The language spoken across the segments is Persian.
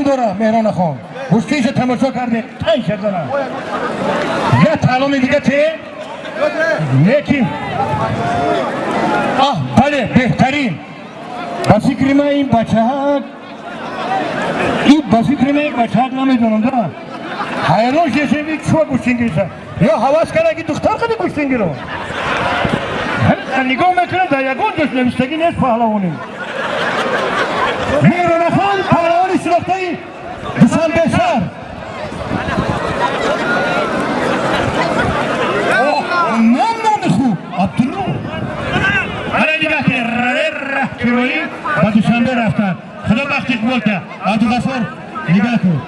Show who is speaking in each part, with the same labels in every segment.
Speaker 1: داره مهران خان گوشتیش تماشا کرده تنگ شدنه یه تعلیم دیگه چه؟ لیکن بله بهترین با فکر من این بچه ها نمیدونم دارم حیران شده بید چوه گوشتین گیرسه یا حواس کنه که دختر خیلی گوشتین گیرو نگاه میکنم در یکون دوست نوشتگی نیست پهلوانی مهران خان پهلوانی شناخته دوسنبه شهر نام خوب عبدالرو حالا نگاه که کیرویی با دوشنبه رفتن خدا بختی قبول که عبدالغفار نگاه کن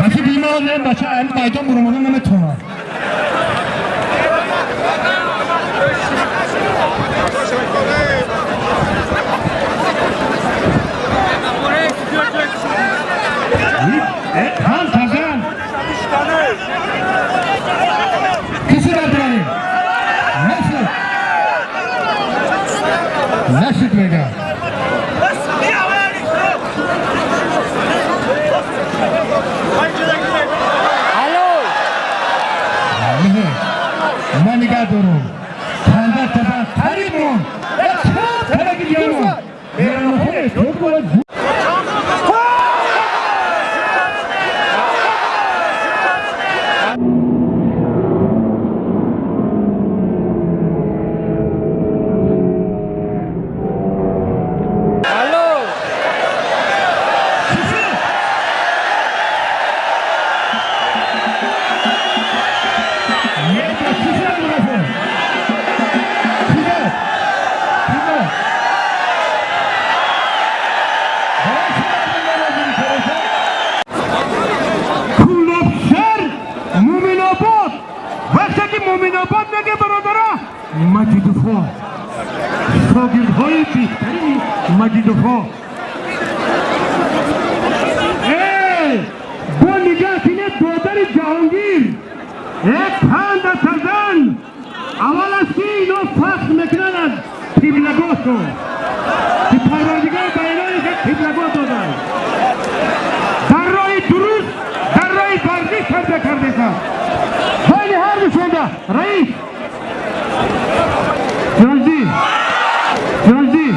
Speaker 1: بسی بیمار نیم بچه این میدان برمونه نمیتونه هم تازن کسی را براییم نشد میگه من نگاه دارم خانده تازن تریمون ترکی دیارم میران خونه تو باید مجیدوفا شاگردهای بهترین مجیدوفا با نگاهتین دادر جهانگیر یک پند تزن اول از که اینا فخر میکنن از تیبلگاه که پروردگار بیانای که تیبلگاه دادن در راه درست در راه ورزش کرده خیلی هر بشنده رئیس جلدی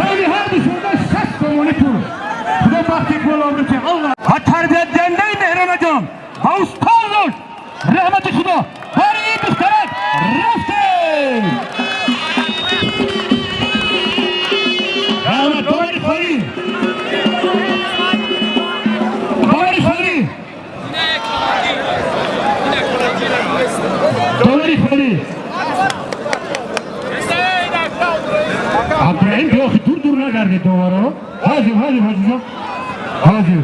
Speaker 1: خیلی هر بشنده شست مونیتور خدا بختی بولانده که الله و تربیت دنده مهران جان با استاد رحمت خدا باری این دخترک رفته ابراهیم تو آخی دور نگرده دوباره حاجی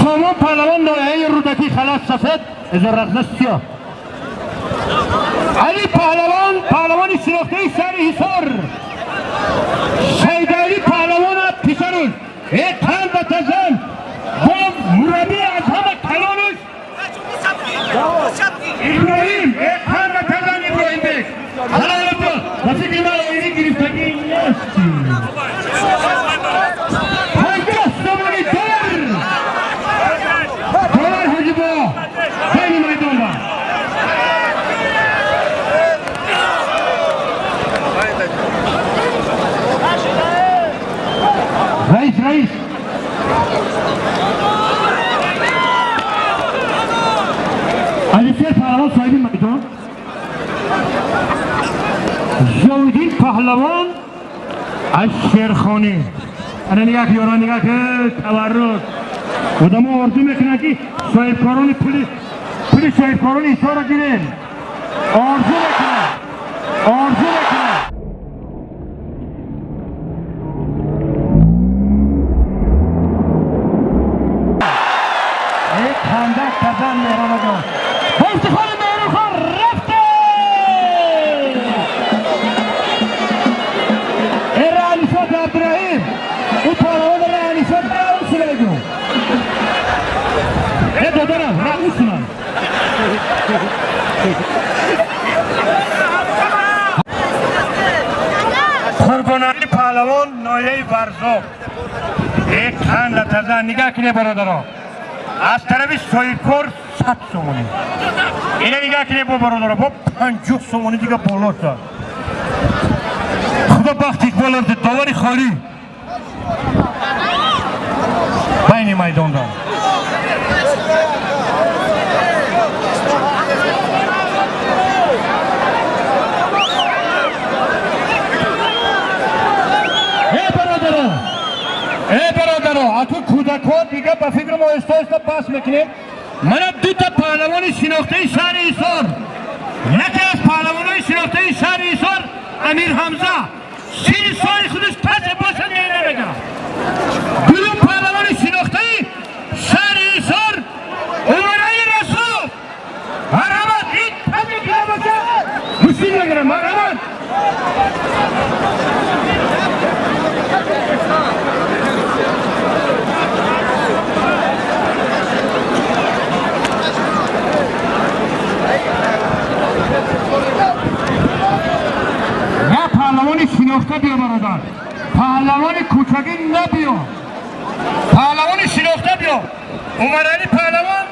Speaker 1: سامان پهلوان نایه رودکی خلاص سفید از رقص سیاه علی پهلوان شناخته شهر حصار شیدالی پهلوان پیشروز یک تن و تزن با مربی از همه کلانش ابراهیم یک تن و تزن ابراهیم بیش حالا نبتا وقتی که ما اینی گرفتگی نیستی پنجاه سوانی دولار حاجی با خیلی میدان با رئیس علیفیر پهلوان صاحبی میدان جاودین پهلوان از شیرخانه انا نگاه که یاران نگاه که تورد ادام آرزو میکنن که صاحبکاران پول صاحبکاران ایسا را گیرن آرزو میکنن خندق تزن مهران جان با افتخار مهران خان رفته این رعنیشات عبدالرحیم این پارهان رعنیشات رعنیش سلیگو این دادرم رعنیش سنم قربانانی پهلوان نایه ورزاب یک خند تزن نگاه کنه برادرها از طرف سویکور 100 سومونی اینه نگاه کنه با برادرها با 50 سومونی دیگه بالا شد خدا بخت اقبال آرده داوری خالی بین میدان دار ای برادرها اتو کودکان دیگه به فکر ما استا پاس میکنیم من دو تا پهلوان شناخته شهر ایسار یکی از پهلوانای شناخته شهر ایسار امیر حمزه 30 سال خودش پس باشه نمیگه دوم پهلوان شناخته شهر ایسار عمرای رسول مرحمت این پس که باشه مشکل نگیره مرحمت نه پهلوانی شناخته بیا برادر پهلوان کوچگی نبیا پهلوانی شناخته بیا عمر علی پهلوان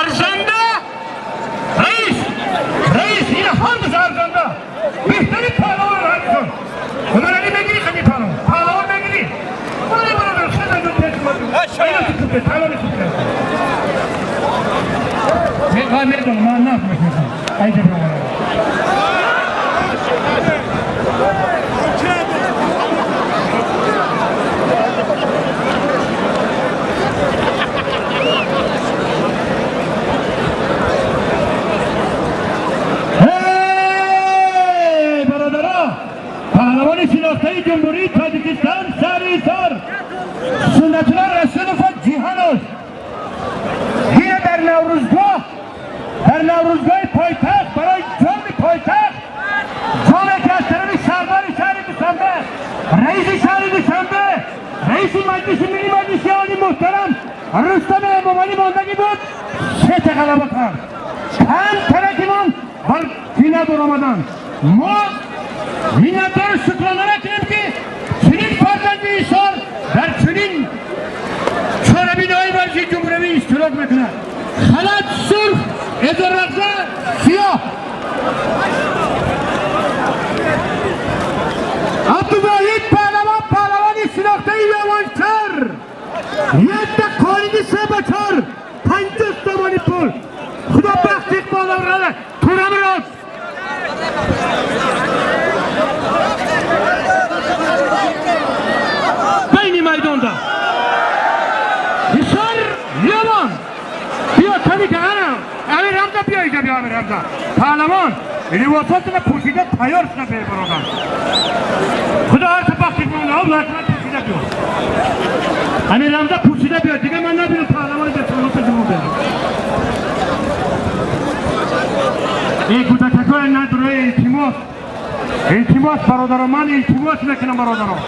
Speaker 1: ارزنده رئیس این همز ارزنده بهترین پهلوان رئیسون عمر علی بگیری خیلی پهلوان بگیری برای برادر خیلی دو پیش مدو اینا تو کنده پهلوانی خوبه میدونم من نفت میکنم ایده برادر پهلوان شناخته جمهوری تاجیکستان شهر ایسار سنت الله رسول فت جیهانوس این در نوروزگاه پایتخت برای جام پایتخت جامی که از طرف شهردار شهر دوشنبه رئیس شهر دوشنبه رئیس مجلس ملی مجلس عالی محترم رستم اماملی ماندگی بود 3 غلبه کرد 5 ترکیمان بر فینال در آمدن ما minnettar şükranlar ederim ki senin farklı insan der senin çorabinayı verci cumhuriyeti iştirak mekine halat sırf ederekse siyah Abdülvahit pehlevan iştirakta yavançlar yedde kalini sebekar 50 zamanı pul Xudo baxt iqbolavralar Turamurod بین میدانده بسیار لیوان بیا کمی که امیر حمزه بیا اینجا بیا امیر حمزه پهلوان لباساتون پوشیده تیار شده به برادر خدا هر سپاختی کنه او لحظه پوشیده بیا امیر حمزه پوشیده بیا دیگه من نبینم پهلوان به سلامت جمهور بیا این کودککای نداره التماس برادر من التماس میکنم برادرم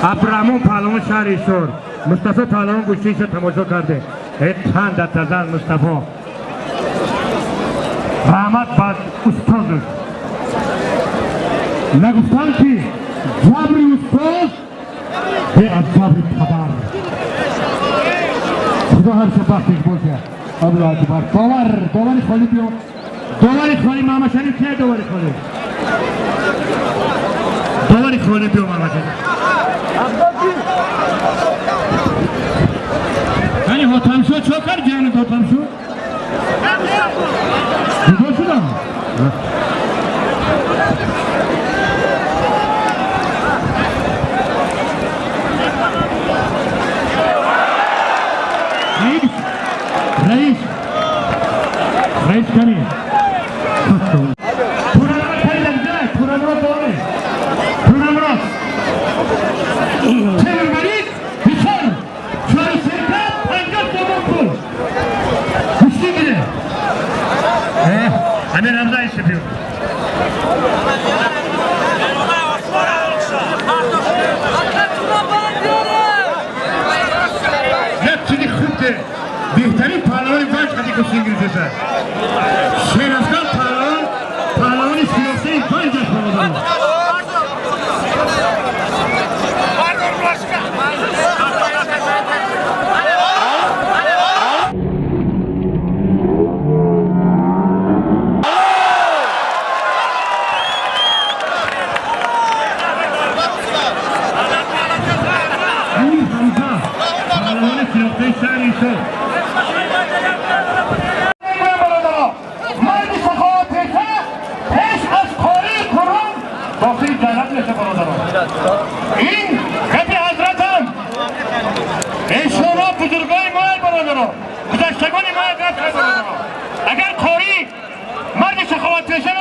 Speaker 1: ابراهیم پهلوان شهر ایسار مصطفی پهلوان گوشیش تماشا کرده اتحان تزن مصطفی رحمت بر استاد نگفتن که جبری استاد به از جبری پدر خدا هر سپاخت اقبال کرد الله اکبر داوری خالی بیاد داوری خالی محمد شریف که داوری خالی بیا محمد شریف رفته. مرد سخاوت پیشه پیش از کاری کرون باقی جنب نشه برادران. این خیلی حضرتم این شما بزرگای ما برادران گذشتگان ما حضرت برادران اگر کاری مرد سخاوت پیشه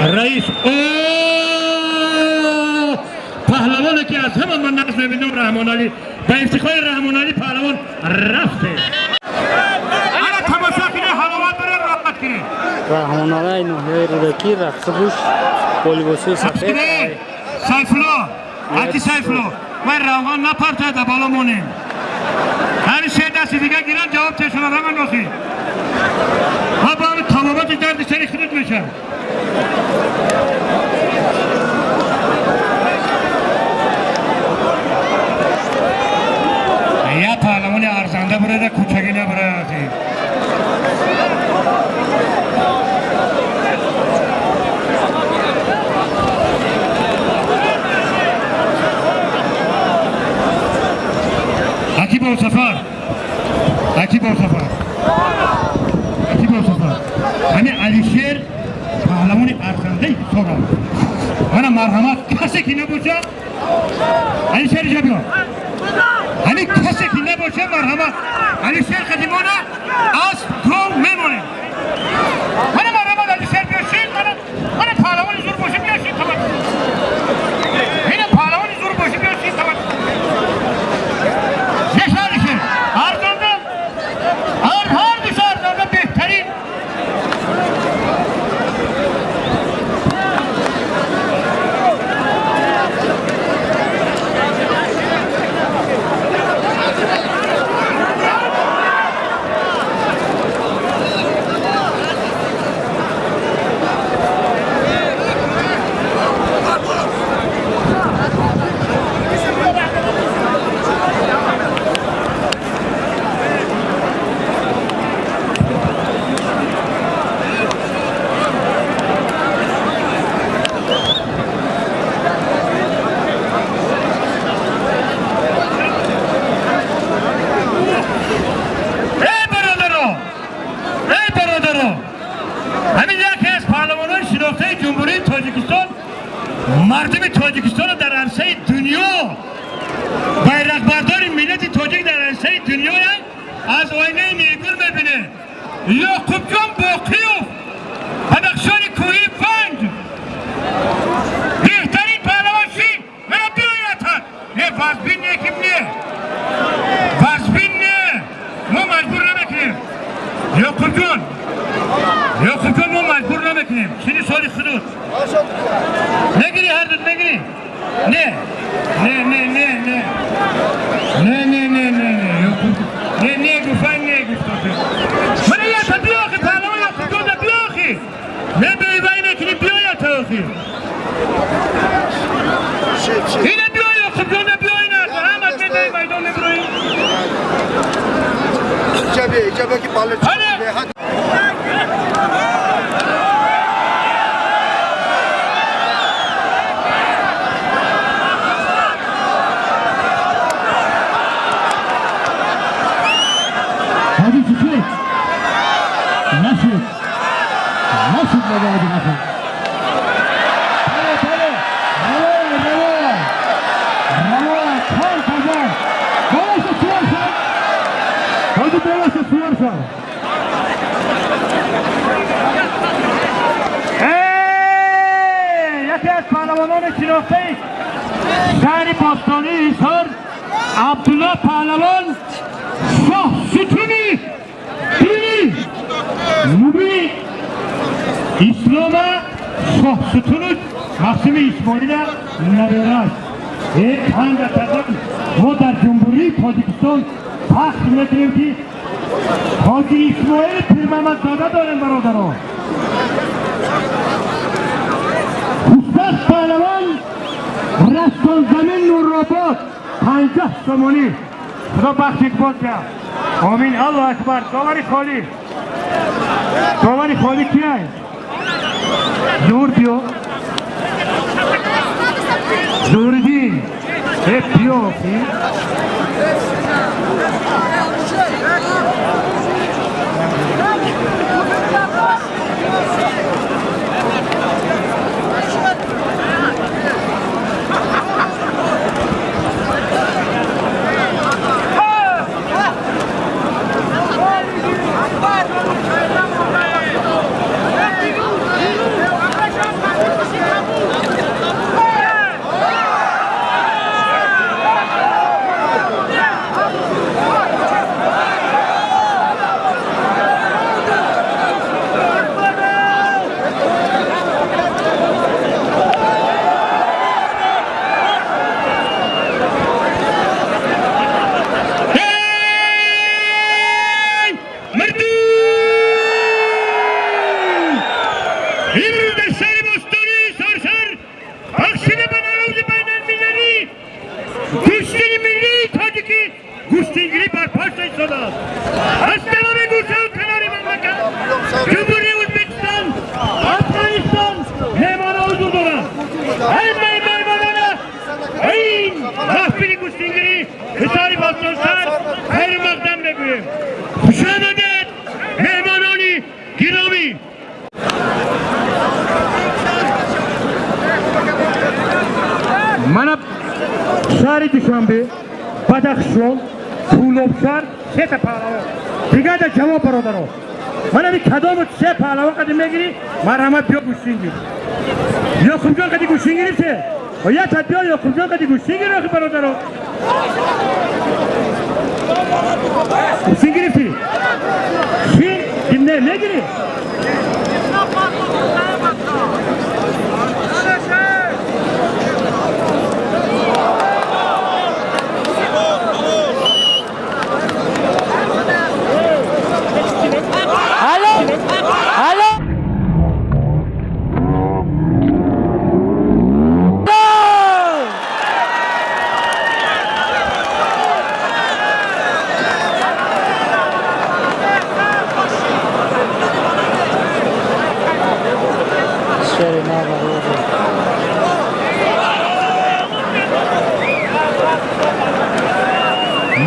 Speaker 1: رئیس پهلوانی که از همون من نقص میبینم رحمان علی به افتخار رحمان علی پهلوان رفته انا تماشا کنه حلاوت بره راحت کنه
Speaker 2: رحمان علی نوحه رودکی رقص بوش پولیبوسی سفید
Speaker 1: سیفلا حتی سیفلا من روان نپرته در بالا مونیم هر سه دستی دیگه گیرن جواب تشون رو من نخی ها با همه تمامات درد سری خرید میشه یا پهلوان ارزنده برده کوچگی نبرده عقیب و سفر همین علیشیر پهلوان ارزنده سورم من مرحمت کسی که نباشه علیشیر جا بیا همین کسی که نباشه مرحمت علیشیر قدیمانه از دو میمونه من مرحمت علیشیر بیاشید من پهلوان زور باشه بیاشید این پهلوان زور باشه بیاشید نشه علیشیر ارزنده هر دیشه ارزنده بهترین مردم تاجیکستان در عرصه دنیا بیرقبردار ملت تاجیک در عرصه دنیا از آینه نیگون میبینه یعقوب جان باقیوف بدخشان کوهی فنگ بهترین پهلوانشی مرا بیایتن نه وزبین نه کم نه وزبین نه ما مجبور نمیکنیم یعقوب جان ما مجبور نمیکنیم چینی سالی خودت نگیری هر دوت نگیری نه گفتن نه من یه تا بیاخی پهلوان یعقوب جان دا بیاخی نه بیوی نکنی بیایی تا آخی اینه بیایی یعقوب جان دا بیایی نه همت ندهی میدان نبروی
Speaker 3: ایجابه که بالا چه
Speaker 1: نشد مبارد نشد رواه کار کردن باشه سوار شد یکی از پهلوانان شناخته شهر باستانی ایسار عبدالله پهلوان شاه ستونی دینی مبی اسلام شاه ستونی مقسم اسماعیل نویراش یک پنج تقریب ما در جمهوری تاجیکستان پخش میکنیم که حاجی اسماعیل پیرمحمدزاده داریم برادران استاد پهلوان رستان زمین نورآباد 50 تومانی خدا بخش اقبال کرد. آمین. الله اکبر. داوری خالی. داوری خالی کیه؟ زور دیو. زوردین. پیوفی. شهر دوشنبه، بدخشان، پولابشهر سه تا پهلوان دیگه در جواب برادرها من امی کدام سه پهلوان قدیم میگیری مرحمت بیا گوشتین گیر یاکوب جان قدی گوشتین گرفته و یا تا بیا یاکوب جان قدی گوشتین گیر برادرها گوشتین گرفتی چی؟ دیم نه میگیری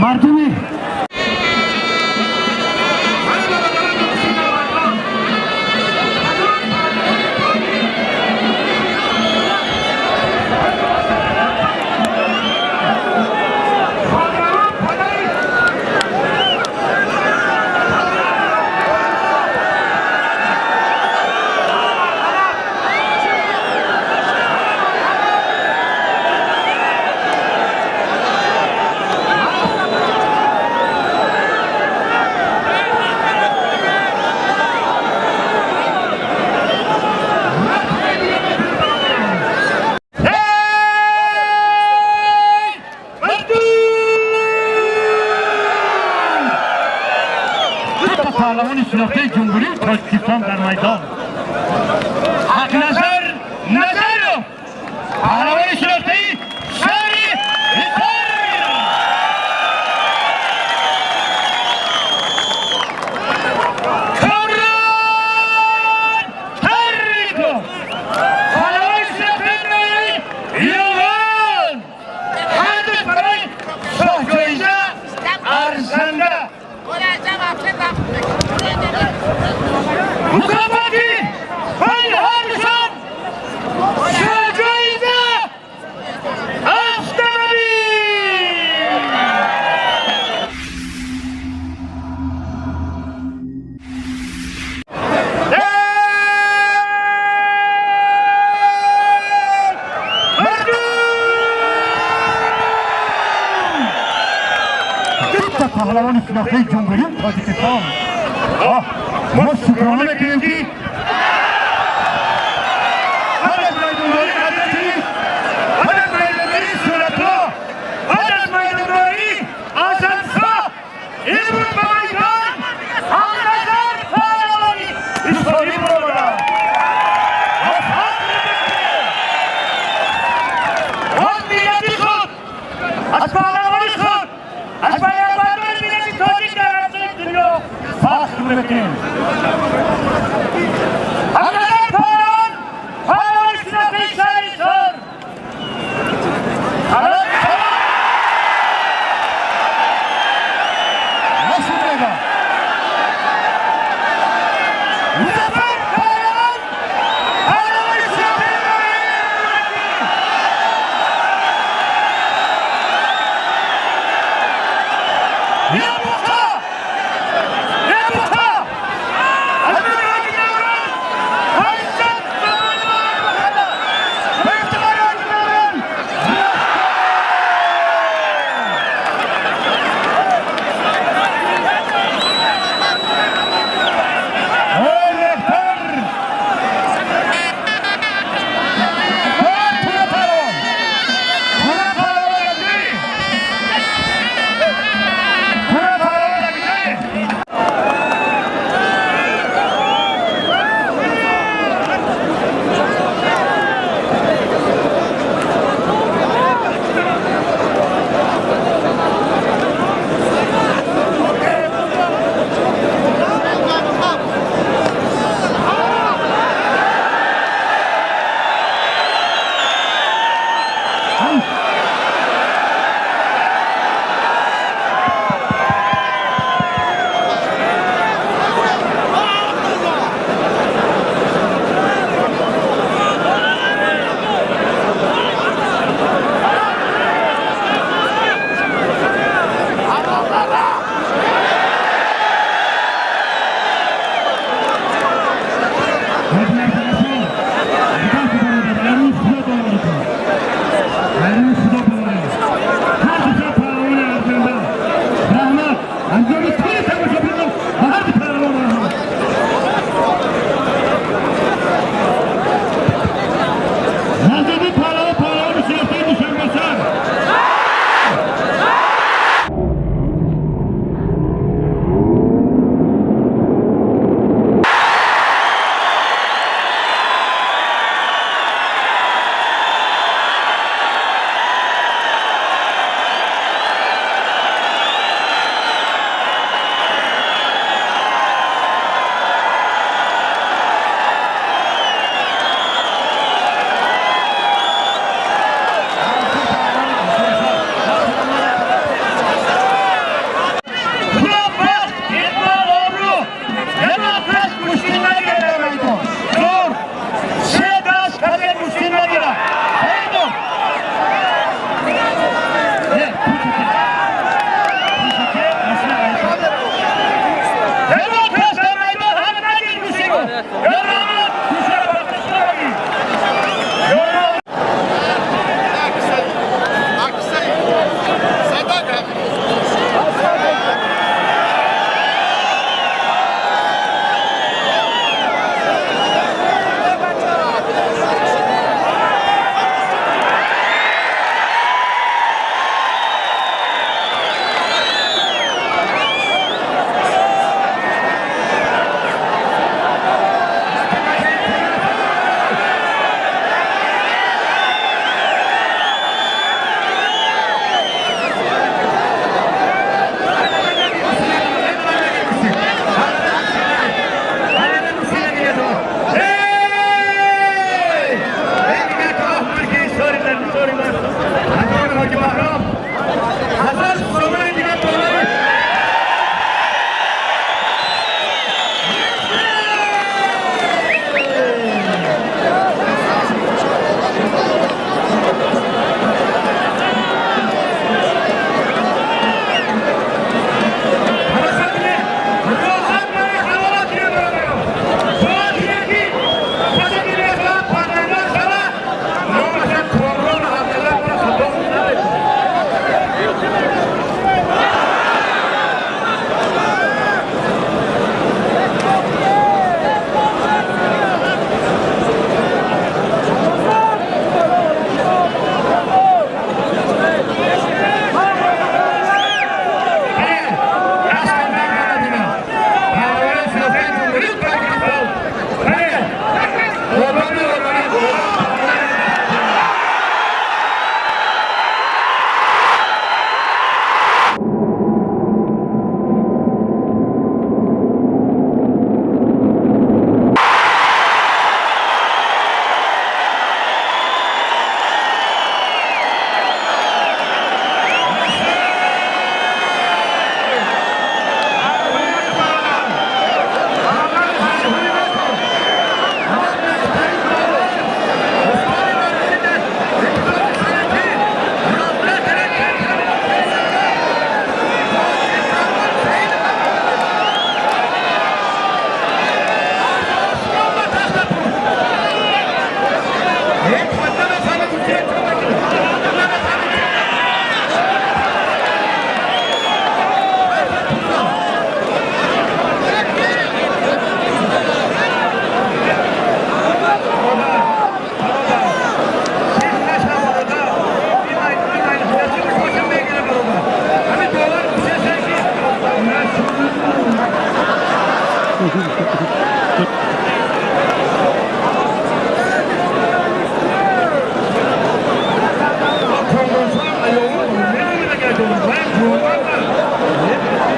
Speaker 1: مردمی پهلوان شناخته جمهوری تاجیکستان در میدان حق نظر پهلوان شناخته شهر کامران تحریکو پهلوان شناخته ایران هدف برای شاهجویزه ارزنده مکافاتی پنهانشان شاهجویزه افتادی پهلوان شناخته جمهوری تاجیکستان ما شکرانه میکنیم که هر از میدانگاری حضرتی هر از میدانگاری صورتها هر از میدانگاری آزادشاه امروز به میدان حق نظر پهلوانی اسلامی برآورده از حق نمیکنه حق ملت خود از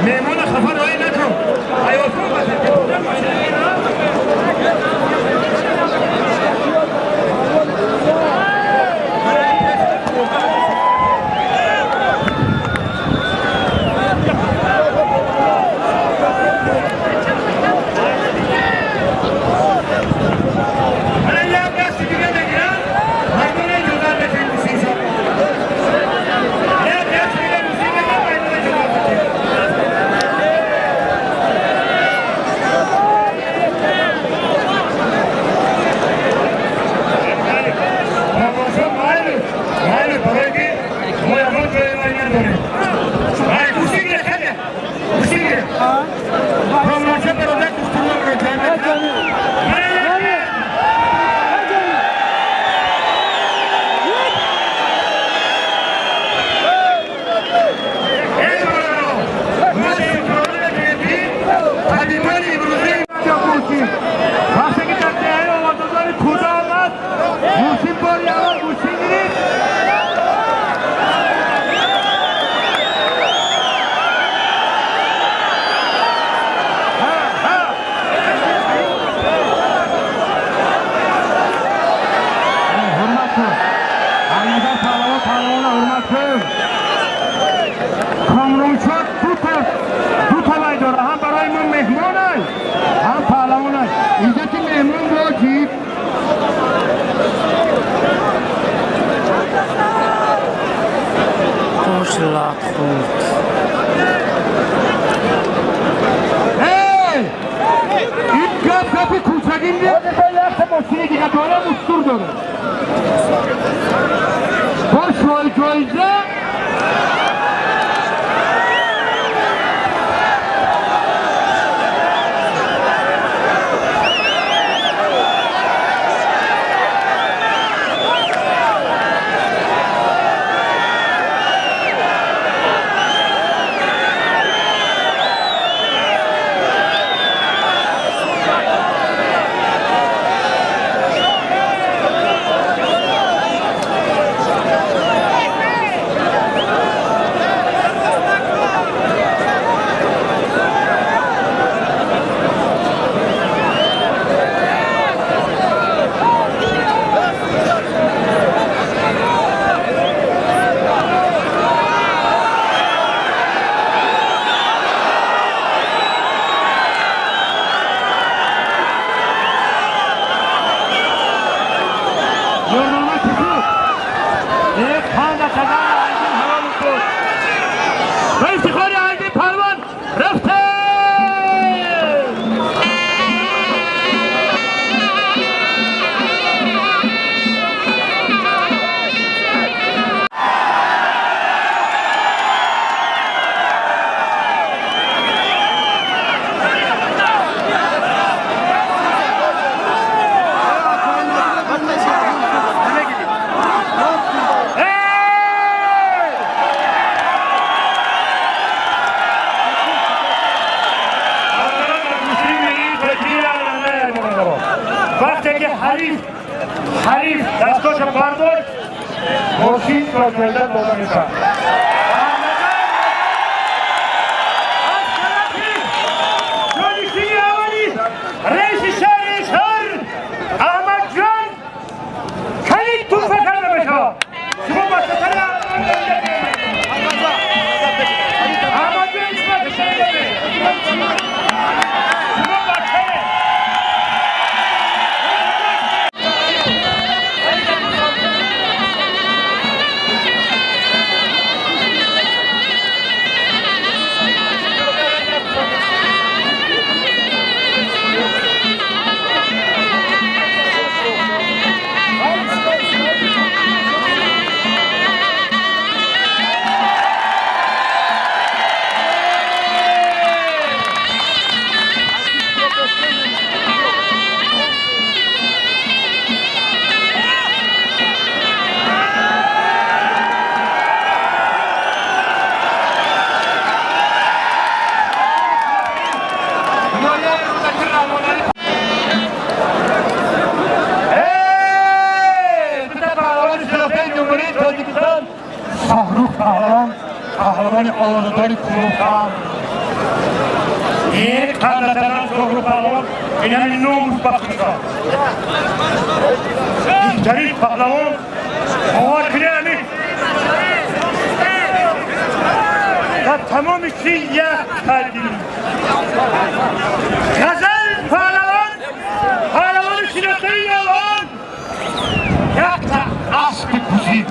Speaker 1: مهمان خفا رای نکن حیاتون باشه که بودن باشه حریف دستاش برداشت ماشین را جلدن بالا میکرد رئیس شهر احمد جان کلید تو فکر نمیشه شما با ستر احمد جان اسمت شهر شما با شهر جمهوری تاجیکستان شاهرخ پهلوان آزادی کوهستان این خاندان شاهرخ پهلوان این همین نومش بخشیده این شریف پهلوان آوار کنه در تمام چیز یک کردیم غزل پهلوان شناخته یوان یک تا اسب کشید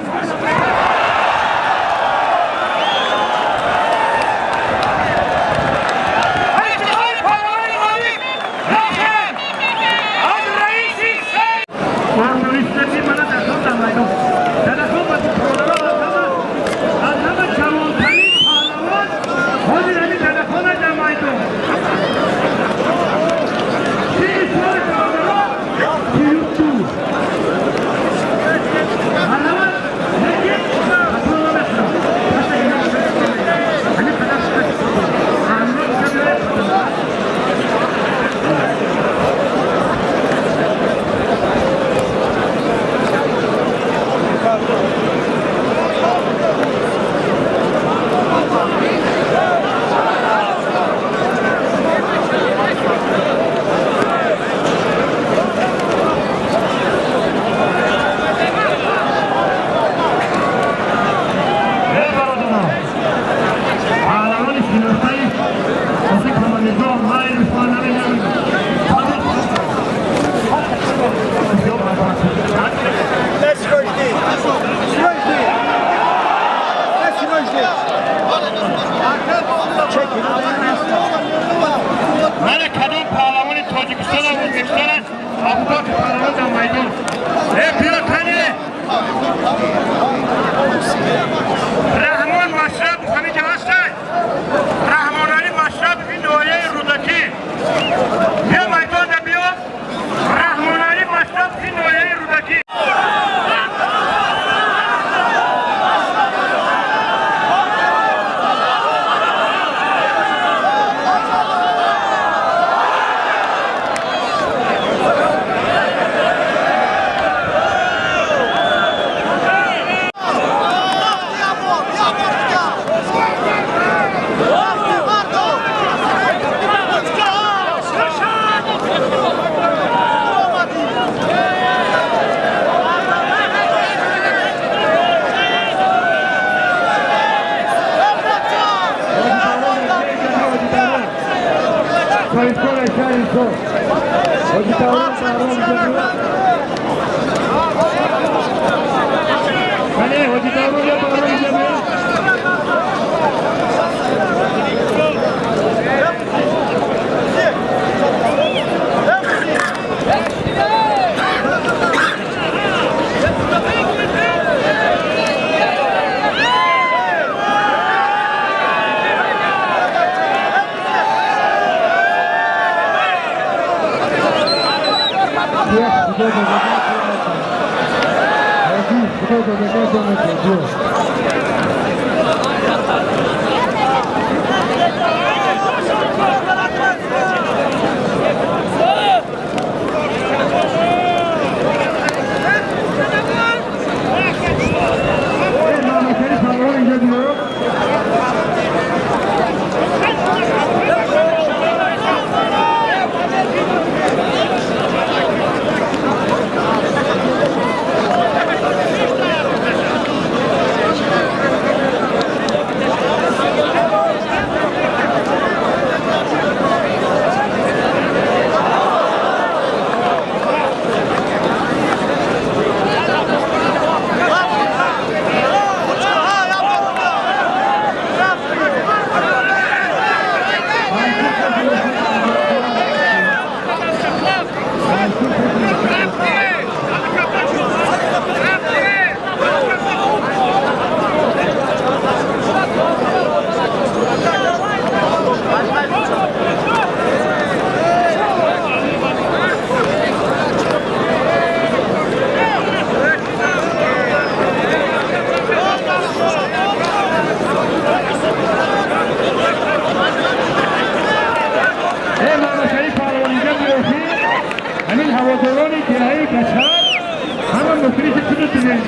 Speaker 1: میتونیم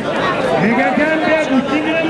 Speaker 1: دیگه کم بیا گوشی میرم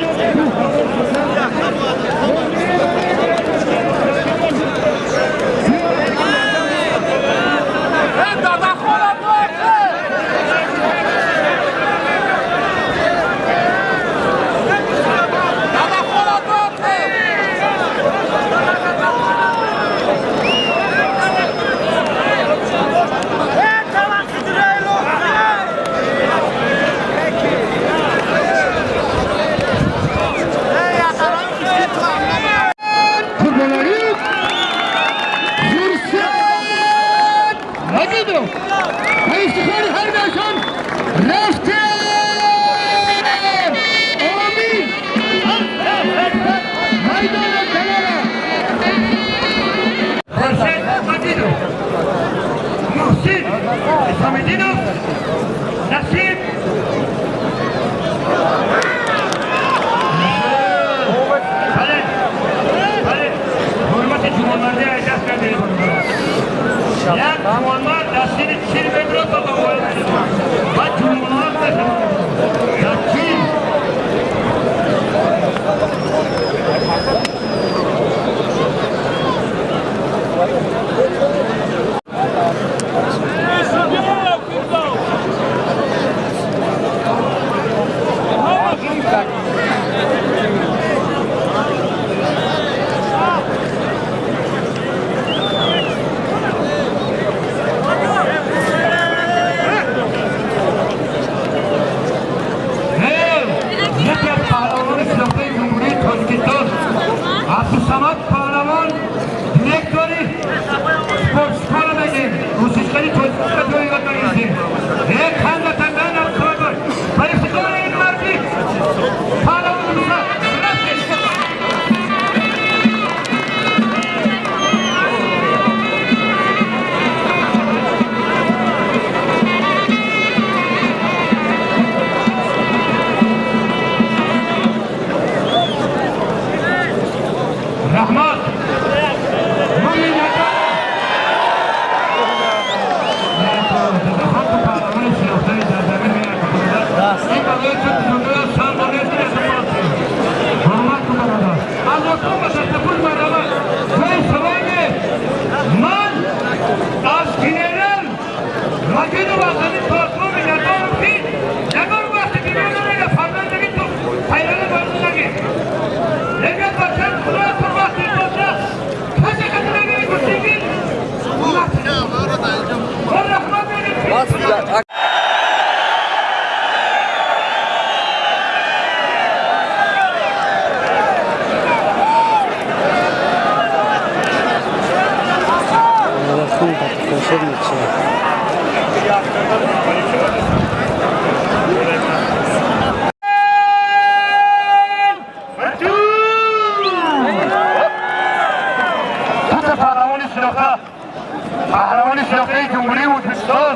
Speaker 4: پهلوان شناخته جمهوری ازبکستان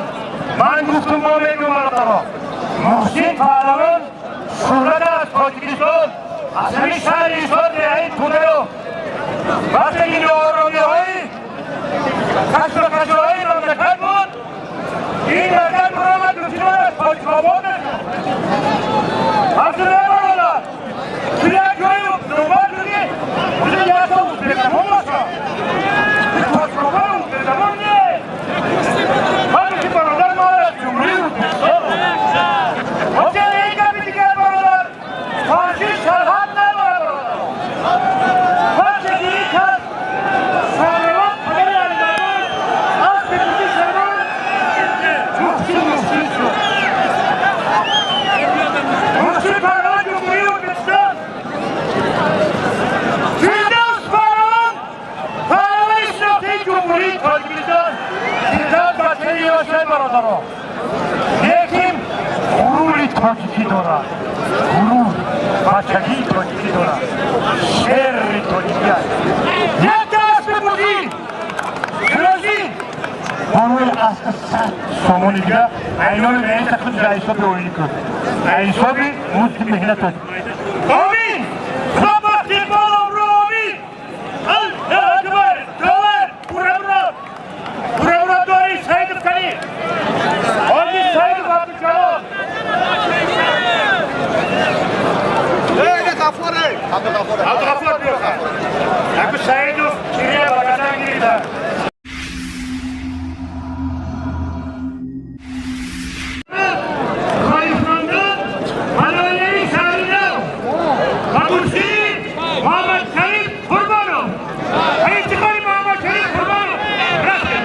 Speaker 4: من گفتم ما میگم برادرها محسن پهلوان شهرت از تاجیکستان از همین شهر ایشان دهه توده رو وقتی این آرامی های کشف و کشوهای مملکت بود این مملکت برآمد دوستیمان از تاجیک آباد از نه برادر توی یک جایی دنبال شدی بوده یک تا بود بگم هم باشا این تاجیک آباد بود به زمان نه من که برادر ما از جمهوری ازبکستان وقتی این کمی دیگر برادر فارسی سرحد نباید برادر وقتی این کس سرمان پدر اندرون از بکوتی سرمان محسن شد محسن پهلوان جمهوری ازبکستان فردوس پهلوان پهلوان شناخته جمهوری تاجیکستان فردوس بچه یاشد برادرها لیکن غرور تاجیکی دارد غرور بچگی تاجیکی دارد شعر تاجیکی است یک دست بودی شناسی بانوی اصل صد سامان دیگه اینان به این تقلیم در حساب اوینی کرد در حساب مزد مهنت تاجیک آمین خب وقتی بالا رو آمین الله اکبر داور برا داری سعید کنی آمین سعید عبدالجلال Abdülgafur diyor. Akı Saidov Kiriye bakadan girdi. Kayıflandı, Alaye'yi şehrine, Kabursi, Muhammed Şerif Kurbanov. Hayır çıkarın Muhammed Şerif Kurbanov. Bırakın.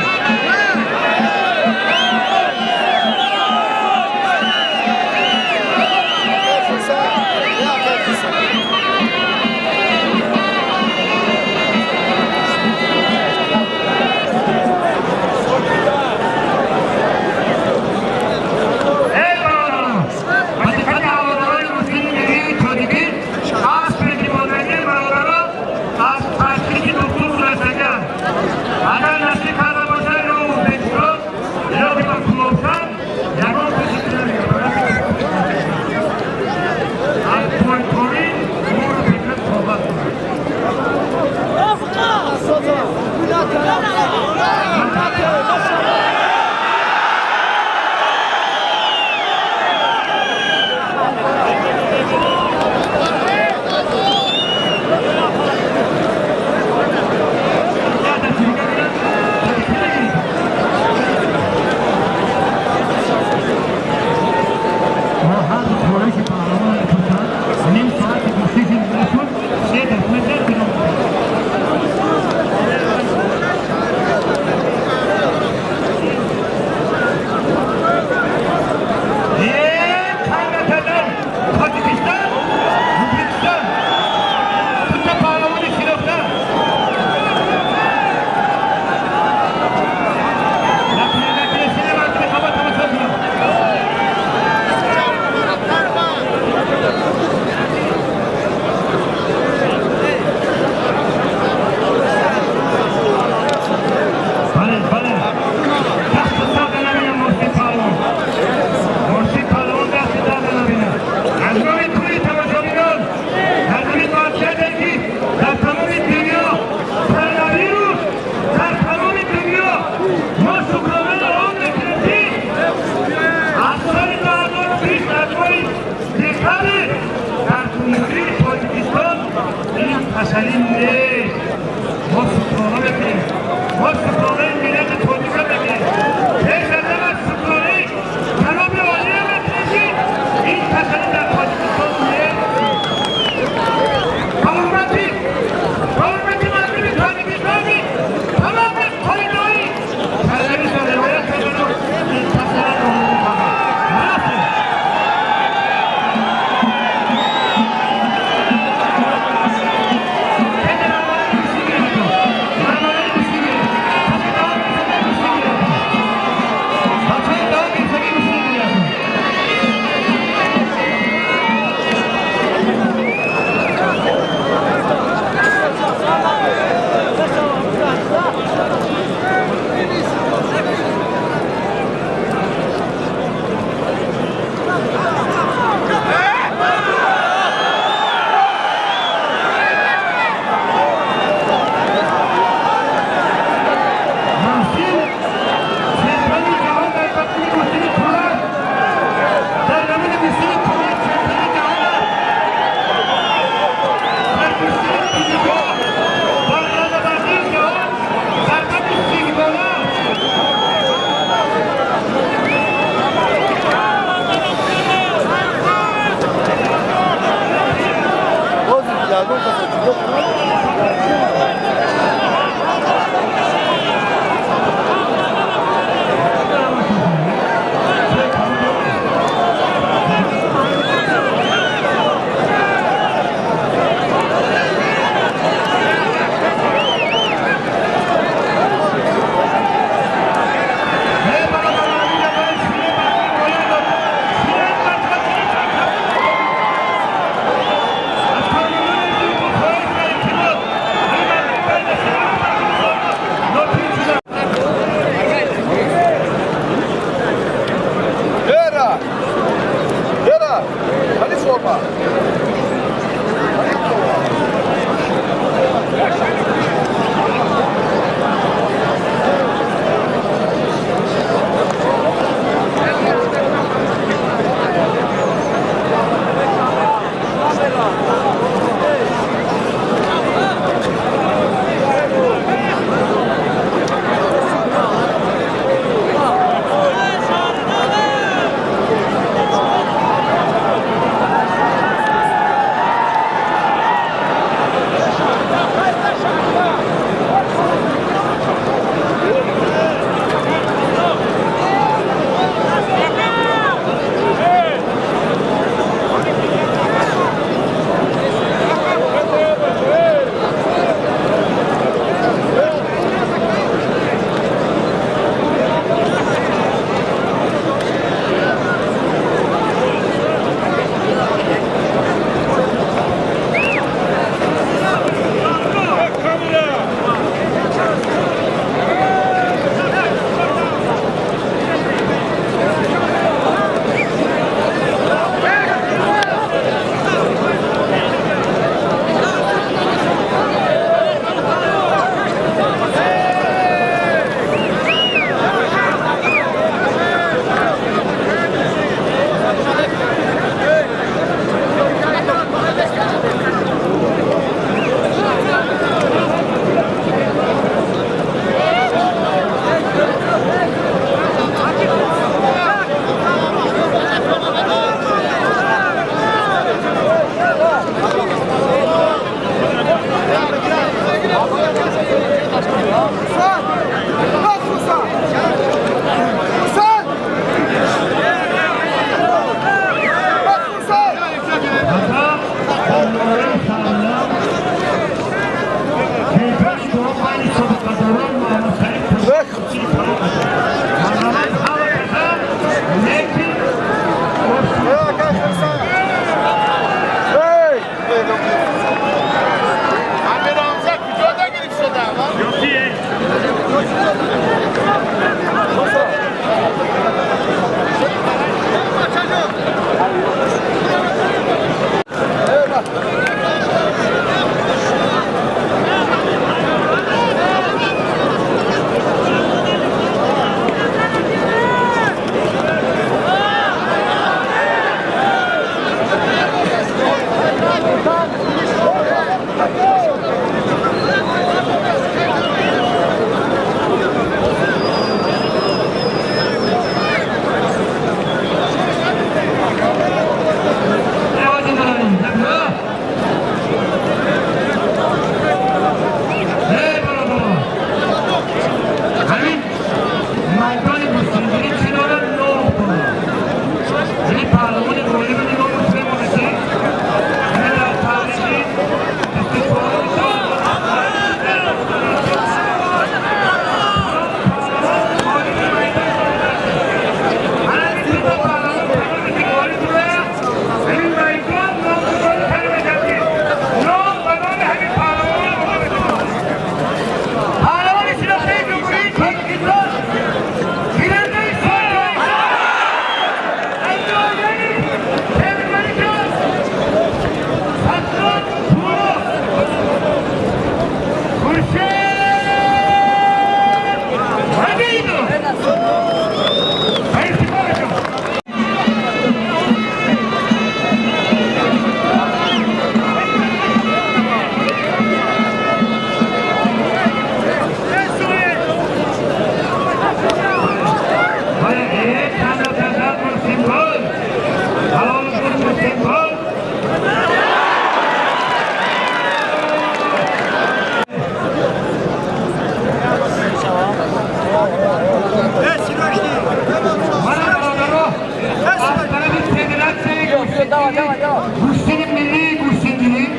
Speaker 4: Gustin milli gustinciliği,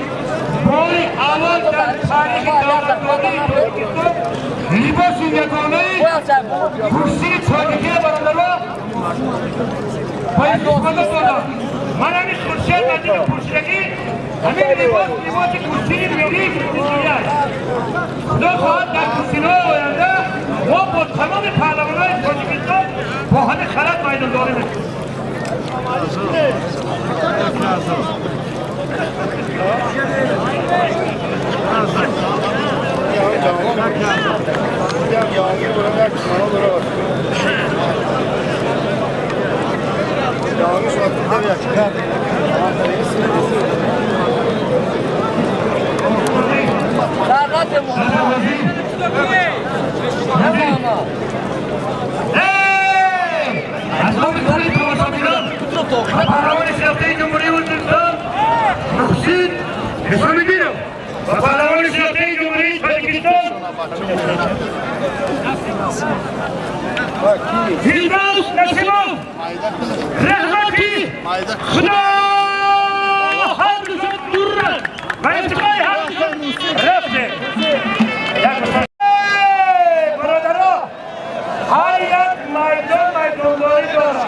Speaker 4: Boli Avan'dan tarihi davranışları Libos Üngekoğlu'yu Gustin'i Türkiye baranları Bayışmada sonra Manami Kurşen Mecidi Kurşen'i Amin Libos'u Gustin'i veri gustinler Dört saat der Gustin'i oyanda o tamamı parlamanı Türkiye'de bu hani karat maydın doğru mu? Firdevs Nesimov Rahmeti Xudo hamdisat durrat va intiqoy hamdisat rafte Birodaro har yak maydondori dora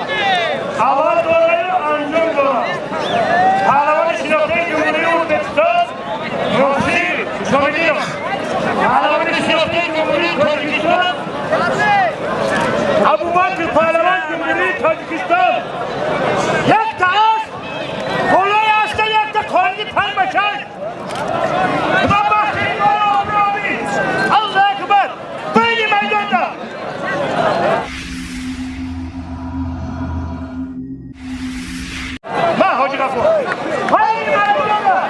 Speaker 4: avval dorayu anjum dora Pahlavan Shirokdagi Jumhuriy O'zbekiston Yoshlar Sho'g'inov Pahlavan Shirokdagi Jumhuriy Tojikiston Abu Bakr Pahlavan Cumhuriyet Tacikistan Yakta az Kolay açta yakta kolgi parmaşan Ulan bahçeyi var abi Allah ekber Böyle meydanda Ma hoca kapı Hayır meydanda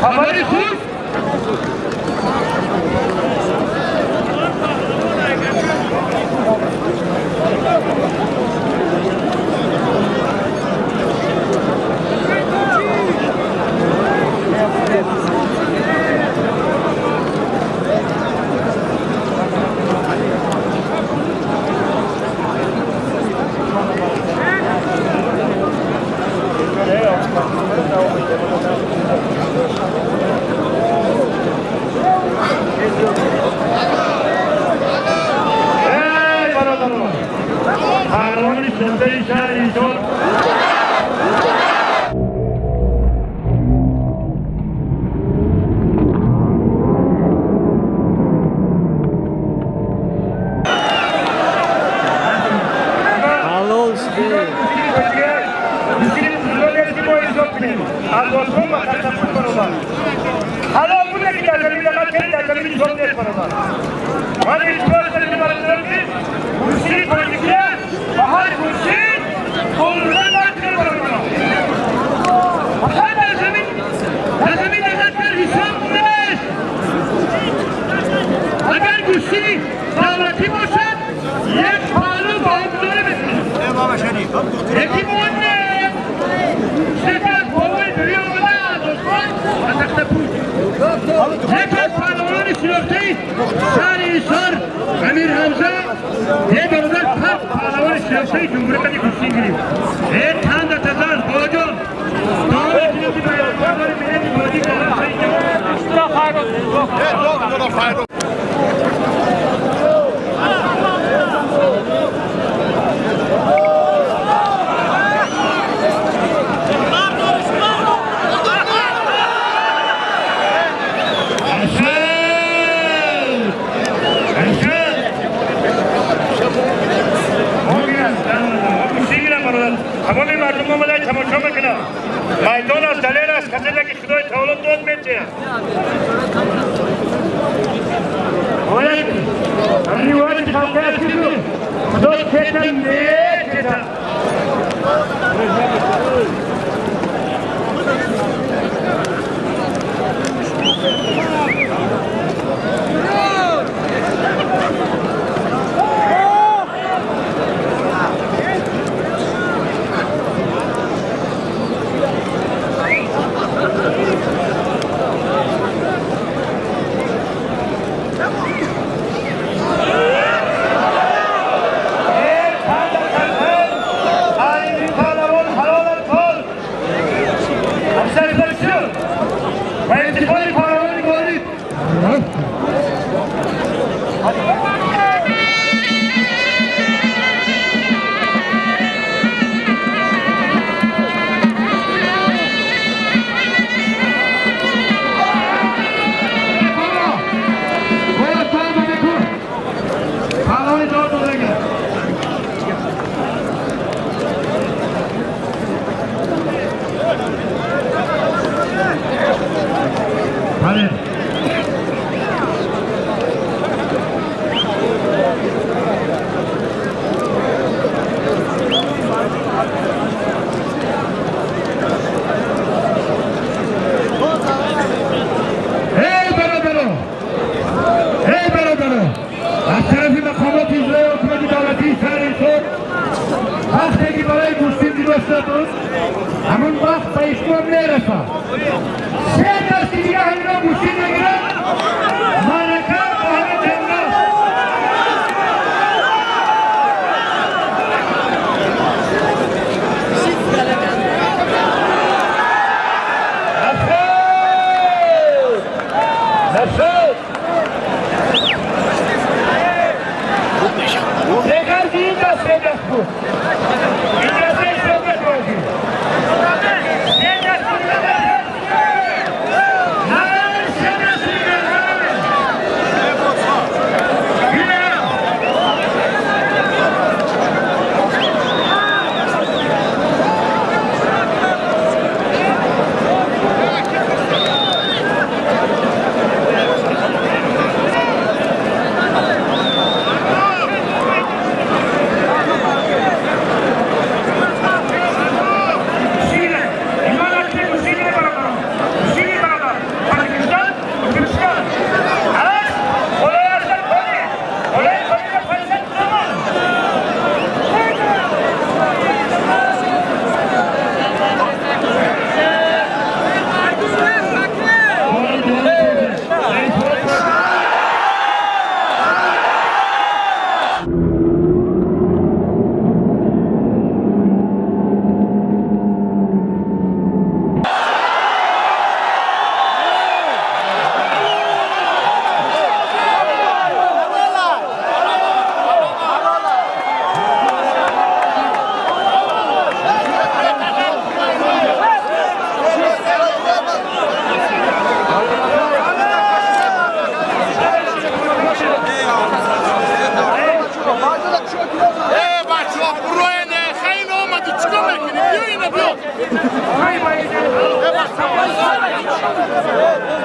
Speaker 4: Habari kus?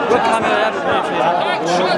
Speaker 2: Bu kameraya bir şey.